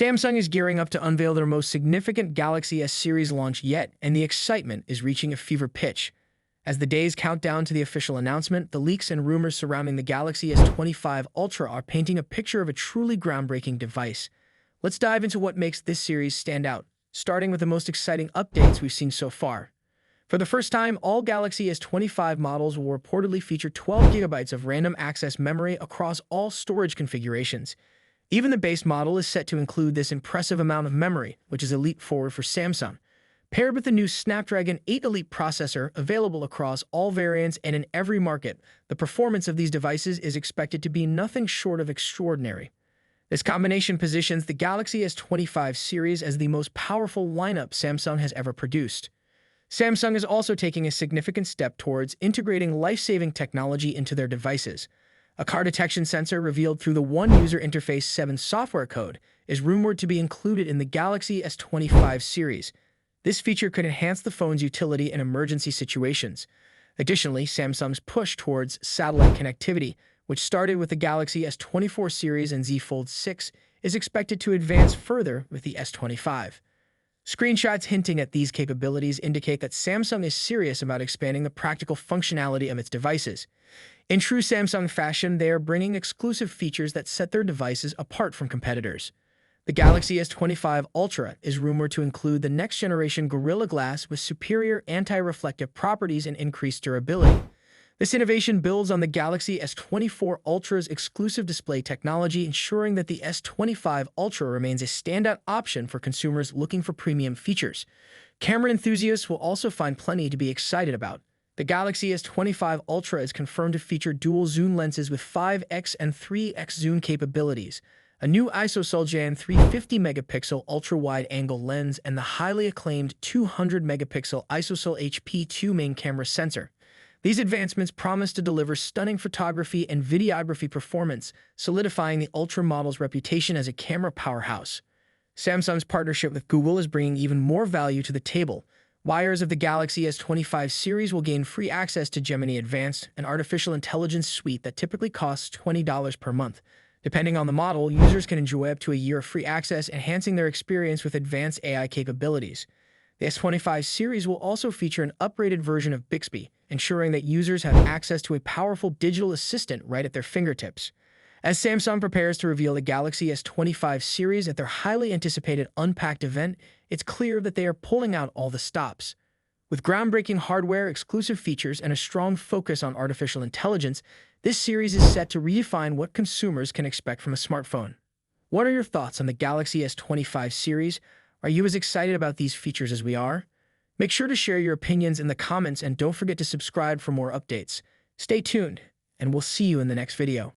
Samsung is gearing up to unveil their most significant Galaxy S series launch yet, and the excitement is reaching a fever pitch. As the days count down to the official announcement, the leaks and rumors surrounding the Galaxy S25 Ultra are painting a picture of a truly groundbreaking device. Let's dive into what makes this series stand out, starting with the most exciting updates we've seen so far. For the first time, all Galaxy S25 models will reportedly feature 12 gigabytes of random access memory across all storage configurations. Even the base model is set to include this impressive amount of memory, which is a leap forward for Samsung. Paired with the new Snapdragon 8 Elite processor available across all variants and in every market, the performance of these devices is expected to be nothing short of extraordinary. This combination positions the Galaxy S25 series as the most powerful lineup Samsung has ever produced. Samsung is also taking a significant step towards integrating life-saving technology into their devices. A car detection sensor revealed through the One User Interface 7 software code is rumored to be included in the Galaxy S25 series. This feature could enhance the phone's utility in emergency situations. Additionally, Samsung's push towards satellite connectivity, which started with the Galaxy S24 series and Z Fold 6, is expected to advance further with the S25. Screenshots hinting at these capabilities indicate that Samsung is serious about expanding the practical functionality of its devices. In true Samsung fashion, they are bringing exclusive features that set their devices apart from competitors. The Galaxy S25 Ultra is rumored to include the next-generation Gorilla Glass with superior anti-reflective properties and increased durability. This innovation builds on the Galaxy S24 Ultra's exclusive display technology, ensuring that the S25 Ultra remains a standout option for consumers looking for premium features. Camera enthusiasts will also find plenty to be excited about. The Galaxy S25 Ultra is confirmed to feature dual zoom lenses with 5x and 3x zoom capabilities, a new ISO 350 megapixel ultra-wide-angle lens, and the highly acclaimed 200 megapixel ISO HP2 main camera sensor. These advancements promise to deliver stunning photography and videography performance, solidifying the Ultra model's reputation as a camera powerhouse. Samsung's partnership with Google is bringing even more value to the table. Buyers of the Galaxy S25 series will gain free access to Gemini Advanced, an artificial intelligence suite that typically costs $20 per month. Depending on the model, users can enjoy up to a year of free access, enhancing their experience with advanced AI capabilities. The S25 series will also feature an upgraded version of Bixby, ensuring that users have access to a powerful digital assistant right at their fingertips. As Samsung prepares to reveal the Galaxy S25 series at their highly anticipated Unpacked event, it's clear that they are pulling out all the stops. With groundbreaking hardware, exclusive features, and a strong focus on artificial intelligence, this series is set to redefine what consumers can expect from a smartphone. What are your thoughts on the Galaxy S25 series? Are you as excited about these features as we are? Make sure to share your opinions in the comments and don't forget to subscribe for more updates. Stay tuned, and we'll see you in the next video.